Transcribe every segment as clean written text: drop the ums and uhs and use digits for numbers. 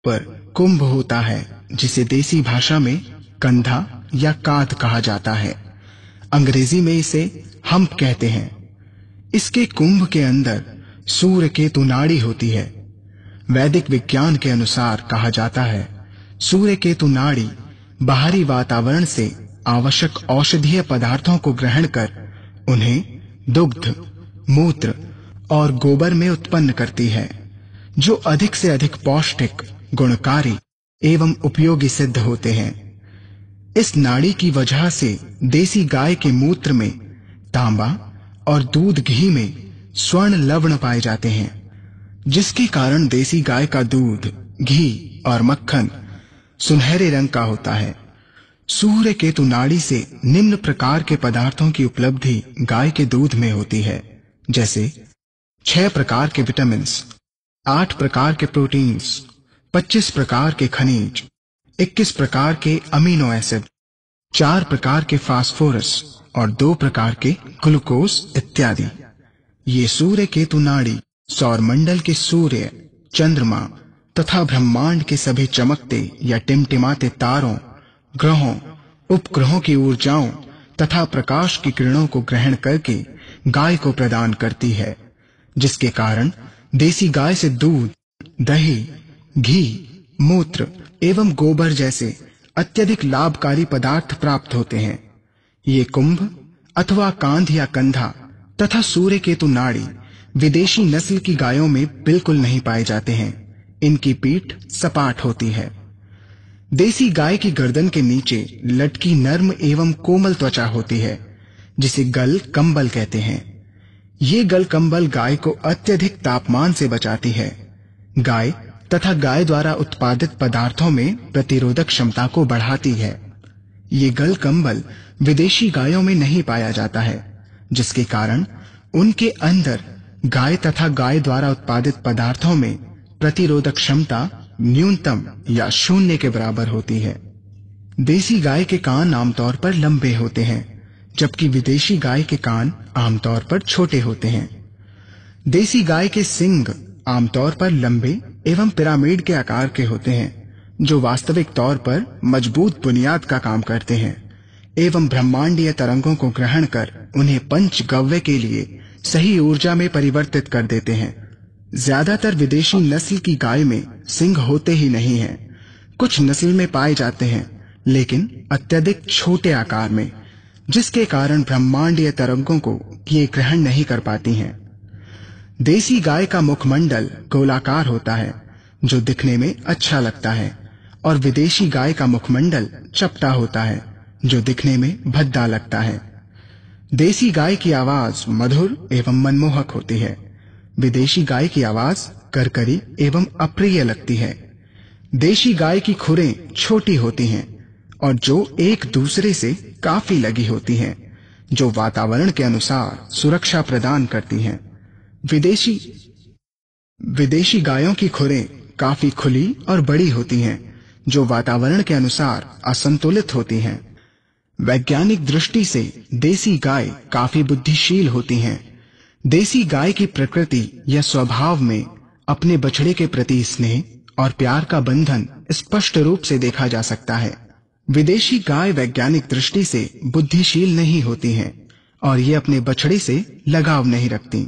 पर कुंभ होता है, जिसे देसी भाषा में कंधा या कांध कहा जाता है। अंग्रेजी में इसे हम्प कहते हैं। इसके कुंभ के अंदर सूर्य केतु नाड़ी होती है। वैदिक विज्ञान के अनुसार कहा जाता है, सूर्य केतु नाड़ी बाहरी वातावरण से आवश्यक औषधीय पदार्थों को ग्रहण कर उन्हें दुग्ध, मूत्र और गोबर में उत्पन्न करती है, जो अधिक से अधिक पौष्टिक, गुणकारी एवं उपयोगी सिद्ध होते हैं। इस नाड़ी की वजह से देसी गाय के मूत्र में तांबा और दूध घी में स्वर्ण लवण पाए जाते हैं, जिसके कारण देसी गाय का दूध, घी और मक्खन सुनहरे रंग का होता है। सूर्य केतु नाड़ी से निम्न प्रकार के पदार्थों की उपलब्धि गाय के दूध में होती है, जैसे 6 प्रकार के विटामिन्स, 8 प्रकार के प्रोटीन्स, 25 प्रकार के खनिज, 21 प्रकार के अमीनो एसिड, 4 प्रकार के फास्फोरस और 2 प्रकार के ग्लूकोज इत्यादि। ये सूर्य केतु नाड़ी सौरमंडल के सूर्य, चंद्रमा तथा ब्रह्मांड के सभी चमकते या टिमटिमाते तारों, ग्रहों, उपग्रहों की ऊर्जाओं तथा प्रकाश की किरणों को ग्रहण करके गाय को प्रदान करती है, जिसके कारण देसी गाय से दूध, दही, घी, मूत्र एवं गोबर जैसे अत्यधिक लाभकारी पदार्थ प्राप्त होते हैं। ये कुंभ अथवा कांध या कंधा तथा सूर्य केतु नाड़ी विदेशी नस्ल की गायों में बिल्कुल नहीं पाए जाते हैं। इनकी पीठ सपाट होती है। देसी गाय की गर्दन के नीचे लटकी नर्म एवं कोमल त्वचा होती है, जिसे गल कंबल कहते हैं। ये गल कंबल गाय को अत्यधिक तापमान से बचाती है। गाय तथा गाय द्वारा उत्पादित पदार्थों में प्रतिरोधक क्षमता को बढ़ाती है। ये गल कंबल विदेशी गायों में नहीं पाया जाता है, जिसके कारण उनके अंदर गाय तथा गाय द्वारा उत्पादित पदार्थों में प्रतिरोधक क्षमता न्यूनतम या शून्य के बराबर होती है। देसी गाय के कान आमतौर पर लंबे होते हैं, जबकि विदेशी गाय के कान आमतौर पर छोटे होते हैं। देसी गाय के सींग आमतौर पर लंबे एवं पिरामिड के आकार के होते हैं, जो वास्तविक तौर पर मजबूत बुनियाद का काम करते हैं एवं ब्रह्मांडीय तरंगों को ग्रहण कर उन्हें पंचगव्य के लिए सही ऊर्जा में परिवर्तित कर देते हैं। ज्यादातर विदेशी नस्ल की गाय में सींग होते ही नहीं हैं। कुछ नस्ल में पाए जाते हैं, लेकिन अत्यधिक छोटे आकार में, जिसके कारण ब्रह्मांडीय तरंगों को ये ग्रहण नहीं कर पाती हैं। देसी गाय का मुखमंडल गोलाकार होता है, जो दिखने में अच्छा लगता है, और विदेशी गाय का मुखमंडल चपटा होता है, जो दिखने में भद्दा लगता है। देसी गाय की आवाज मधुर एवं मनमोहक होती है। विदेशी गाय की आवाज करकरी एवं अप्रिय लगती है। देशी गाय की खुरें छोटी होती हैं और जो एक दूसरे से काफी लगी होती हैं, जो वातावरण के अनुसार सुरक्षा प्रदान करती हैं। विदेशी गायों की खुरें काफी खुली और बड़ी होती हैं, जो वातावरण के अनुसार असंतुलित होती हैं। वैज्ञानिक दृष्टि से देसी गाय काफी बुद्धिशील होती हैं। देसी गाय की प्रकृति या स्वभाव में अपने बछड़े के प्रति स्नेह और प्यार का बंधन स्पष्ट रूप से देखा जा सकता है। विदेशी गाय वैज्ञानिक दृष्टि से बुद्धिशील नहीं होती हैं और ये अपने बछड़े से लगाव नहीं रखती।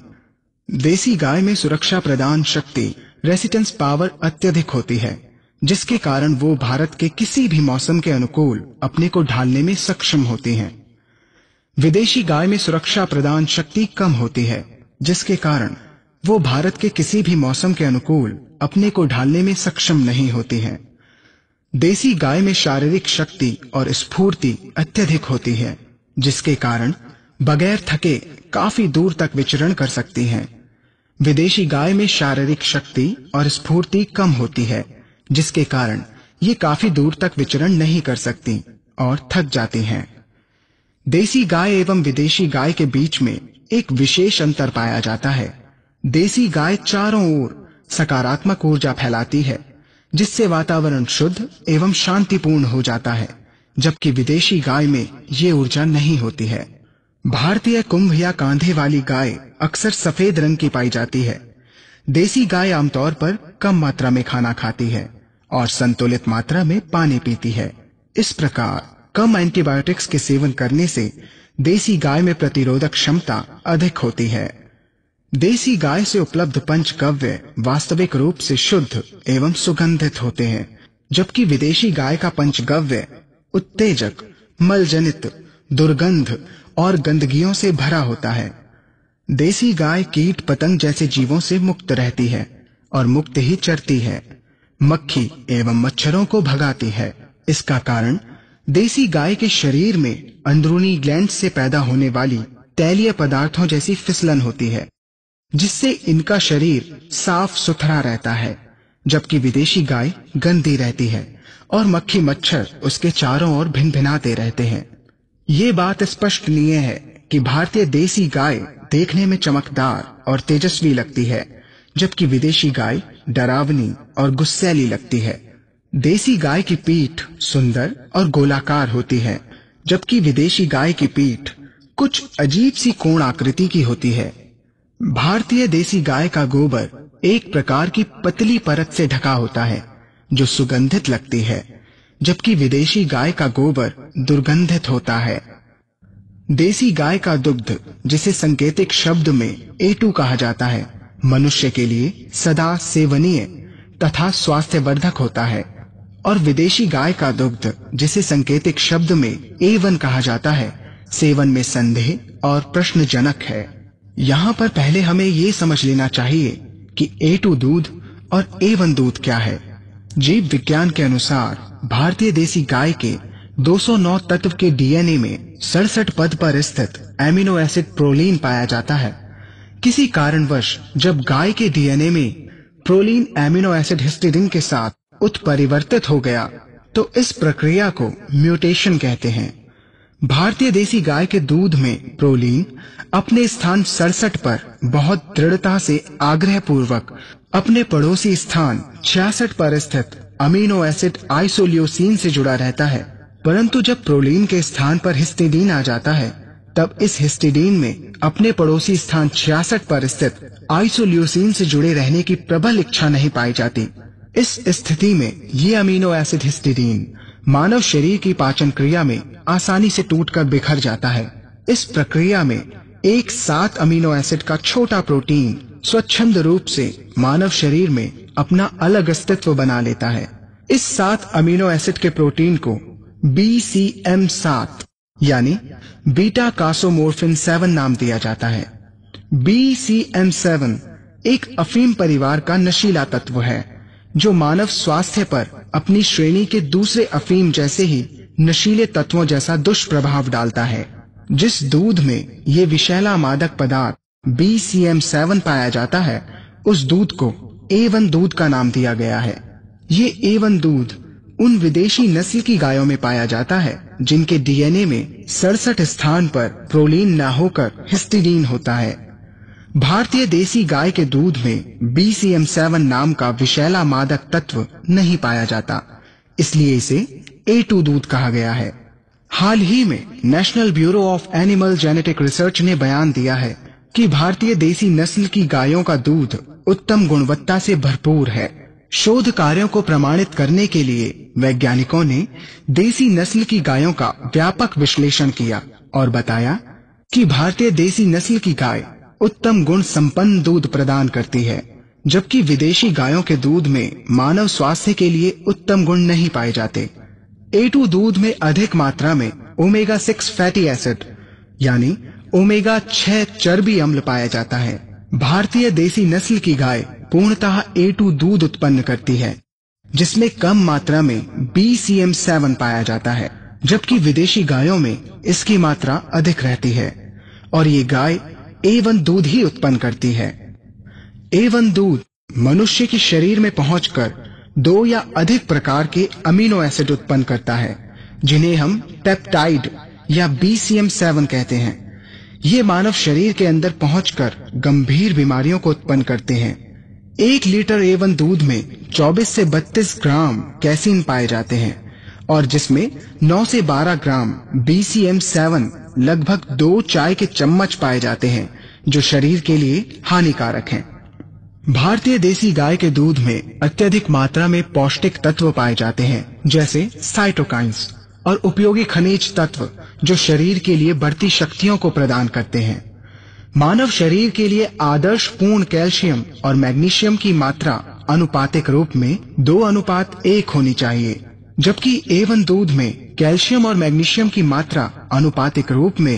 देसी गाय में सुरक्षा प्रदान शक्ति, रेसिस्टेंस पावर अत्यधिक होती है, जिसके कारण वो भारत के किसी भी मौसम के अनुकूल अपने को ढालने में सक्षम होती हैं। विदेशी गाय में सुरक्षा प्रदान शक्ति कम होती है, जिसके कारण वो भारत के किसी भी मौसम के अनुकूल अपने को ढालने में सक्षम नहीं होती हैं। देसी गाय में शारीरिक शक्ति और स्फूर्ति अत्यधिक होती है, जिसके कारण बगैर थके काफी दूर तक विचरण कर सकती हैं। विदेशी गाय में शारीरिक शक्ति और स्फूर्ति कम होती है, जिसके कारण ये काफी दूर तक विचरण नहीं कर सकती और थक जाती हैं। देसी गाय एवं विदेशी गाय के बीच में एक विशेष अंतर पाया जाता है। देसी गाय चारों ओर सकारात्मक ऊर्जा फैलाती है, जिससे वातावरण शुद्ध एवं शांतिपूर्ण हो जाता है, जबकि विदेशी गाय में ये ऊर्जा नहीं होती है। भारतीय कुंभ या कांधे वाली गाय अक्सर सफेद रंग की पाई जाती है। देसी गाय आमतौर पर कम मात्रा में खाना खाती है और संतुलित मात्रा में पानी पीती है। इस प्रकार कम एंटीबायोटिक्स के सेवन करने से देसी गाय में प्रतिरोधक क्षमता अधिक होती है। देसी गाय से उपलब्ध पंचगव्य वास्तविक रूप से शुद्ध एवं सुगंधित होते हैं, जबकि विदेशी गाय का पंचगव्य उत्तेजक, मलजनित, दुर्गंध और गंदगियों से भरा होता है। देसी गाय कीट पतंग जैसे जीवों से मुक्त रहती है और मुक्त ही चरती है, मक्खी एवं मच्छरों को भगाती है। इसका कारण देसी गाय के शरीर में अंदरूनी ग्लैंड से पैदा होने वाली तैलीय पदार्थों जैसी फिसलन होती है, जिससे इनका शरीर साफ सुथरा रहता है, जबकि विदेशी गाय गंदी रहती है और मक्खी मच्छर उसके चारों ओर भिनभिनाते रहते हैं। ये बात स्पष्टनीय है कि भारतीय देसी गाय देखने में चमकदार और तेजस्वी लगती है, जबकि विदेशी गाय डरावनी और गुस्सैली लगती है। देसी गाय की पीठ सुंदर और गोलाकार होती है, जबकि विदेशी गाय की पीठ कुछ अजीब सी कोण आकृति की होती है। भारतीय देसी गाय का गोबर एक प्रकार की पतली परत से ढका होता है जो सुगंधित लगती है, जबकि विदेशी गाय का गोबर दुर्गंधित होता है। देसी गाय का दुग्ध, जिसे सांकेतिक शब्द में A2 कहा जाता है, मनुष्य के लिए सदा सेवनीय तथा स्वास्थ्यवर्धक होता है, और विदेशी गाय का दुग्ध, जिसे सांकेतिक शब्द में A1 कहा जाता है, सेवन में संदेह और प्रश्नजनक है। यहाँ पर पहले हमें ये समझ लेना चाहिए कि A2 दूध और A1 दूध क्या है। जीव विज्ञान के अनुसार भारतीय देसी गाय के 209 तत्व के डीएनए में 67 पद पर स्थित एमिनो एसिड प्रोलीन पाया जाता है। किसी कारणवश जब गाय के डीएनए में प्रोलीन एमिनो एसिड हिस्टिडीन के साथ उत्परिवर्तित हो गया तो इस प्रक्रिया को म्यूटेशन कहते हैं। भारतीय देसी गाय के दूध में प्रोलीन अपने स्थान 67 पर बहुत दृढ़ता से आग्रह पूर्वक अपने पड़ोसी स्थान 66 पर स्थित अमीनो एसिड आइसोल्यूसिन से जुड़ा रहता है, परंतु जब प्रोलीन के स्थान पर हिस्टिडीन आ जाता है तब इस हिस्टिडीन में अपने पड़ोसी स्थान 66 पर स्थित आइसोल्यूसिन से जुड़े रहने की प्रबल इच्छा नहीं पाई जाती। इस स्थिति में ये अमीनो एसिड हिस्टिडीन मानव शरीर की पाचन क्रिया में आसानी से टूटकर बिखर जाता है। इस प्रक्रिया में एक 7 अमीनो एसिड का छोटा प्रोटीन स्वच्छंद रूप से मानव शरीर में अपना अलग अस्तित्व बना लेता है। इस 7 अमीनो एसिड के प्रोटीन को BCM7 यानी बीटा कासोमोर्फिन 7 नाम दिया जाता है। BCM7 एक अफीम परिवार का नशीला तत्व है जो मानव स्वास्थ्य पर अपनी श्रेणी के दूसरे अफीम जैसे ही नशीले तत्वों जैसा दुष्प्रभाव डालता है। जिस दूध में ये विषैला मादक पदार्थ BCM7 पाया जाता है, उस दूध को A1 दूध का नाम दिया गया है। ये A1 दूध उन विदेशी नस्ल की गायों में पाया जाता है जिनके डीएनए में 67 स्थान पर प्रोलीन न होकर हिस्टिडीन होता है। भारतीय देसी गाय के दूध में BCM7 नाम का विषैला मादक तत्व नहीं पाया जाता, इसलिए इसे A2 दूध कहा गया है। हाल ही में national bureau of animal genetic research ने बयान दिया है कि भारतीय देसी नस्ल की गायों का दूध उत्तम गुणवत्ता से भरपूर है। शोध कार्यों को प्रमाणित करने के लिए वैज्ञानिकों ने देसी नस्ल की गायों का व्यापक विश्लेषण किया और बताया कि भारतीय देसी नस्ल की गाय उत्तम गुण संपन्न दूध प्रदान करती है, जबकि विदेशी गायों के दूध में मानव स्वास्थ्य के लिए उत्तम गुण नहीं पाए जाते। A2 दूध में अधिक मात्रा में ओमेगा 6 फैटी एसिड यानी ओमेगा 6 चर्बी अम्ल पाया जाता है। भारतीय देसी नस्ल की गाय पूर्णतः A2 दूध उत्पन्न करती है, जिसमें कम मात्रा में BCM7 पाया जाता है, जबकि विदेशी गायों में इसकी मात्रा अधिक रहती है और ये गाय A1 दूध ही उत्पन्न करती है। A1 दूध मनुष्य के शरीर में पहुंचकर 2 या अधिक प्रकार के अमीनो एसिड उत्पन्न करता है, जिन्हें हम पेप्टाइड या BCM7 कहते हैं। ये मानव शरीर के अंदर पहुंचकर गंभीर बीमारियों को उत्पन्न करते हैं। 1 लीटर A1 दूध में 24 से 32 ग्राम कैसीन पाए जाते हैं और जिसमें 9 से 12 ग्राम BCM7 लगभग 2 चाय के चम्मच पाए जाते हैं, जो शरीर के लिए हानिकारक हैं। भारतीय देसी गाय के दूध में अत्यधिक मात्रा में पौष्टिक तत्व पाए जाते हैं, जैसे साइटोकाइंस और उपयोगी खनिज तत्व जो शरीर के लिए बढ़ती शक्तियों को प्रदान करते हैं। मानव शरीर के लिए आदर्श पूर्ण कैल्शियम और मैग्नीशियम की मात्रा अनुपातिक रूप में 2:1 होनी चाहिए, जबकि A1 दूध में कैल्शियम और मैग्नीशियम की मात्रा अनुपातिक रूप में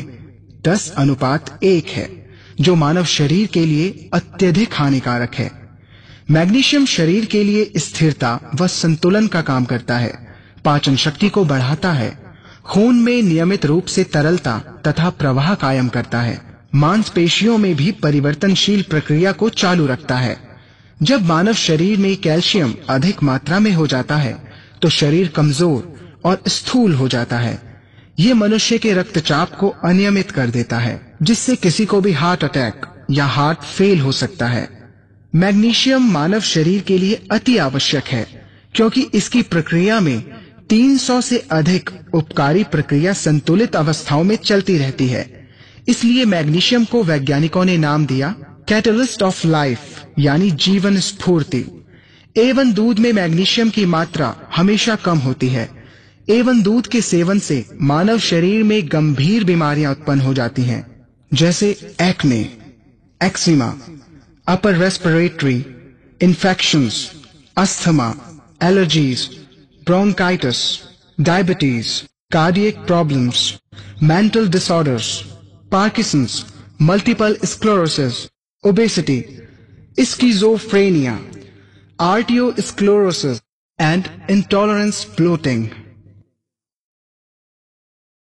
10:1 है, जो मानव शरीर के लिए अत्यधिक हानिकारक है। मैग्नीशियम शरीर के लिए स्थिरता व संतुलन का काम करता है, पाचन शक्ति को बढ़ाता है, खून में नियमित रूप से तरलता तथा प्रवाह कायम करता है, मांसपेशियों में भी परिवर्तनशील प्रक्रिया को चालू रखता है। जब मानव शरीर में कैल्शियम अधिक मात्रा में हो जाता है तो शरीर कमजोर और स्थूल हो जाता है। ये मनुष्य के रक्तचाप को अनियमित कर देता है, जिससे किसी को भी हार्ट अटैक या हार्ट फेल हो सकता है। मैग्नीशियम मानव शरीर के लिए अति आवश्यक है, क्योंकि इसकी प्रक्रिया में 300 से अधिक उपकारी प्रक्रिया संतुलित अवस्थाओं में चलती रहती है। इसलिए मैग्नीशियम को वैज्ञानिकों ने नाम दिया कैटलिस्ट ऑफ लाइफ, यानी जीवन स्फूर्ति। A1 दूध में मैग्नीशियम की मात्रा हमेशा कम होती है। A1 दूध के सेवन से मानव शरीर में गंभीर बीमारियां उत्पन्न हो जाती हैं, जैसे acne, eczema, upper respiratory infections, asthma, allergies, bronchitis, diabetes, cardiac problems, mental disorders, Parkinson's, multiple sclerosis, obesity, schizophrenia, arteriosclerosis, and intolerance bloating.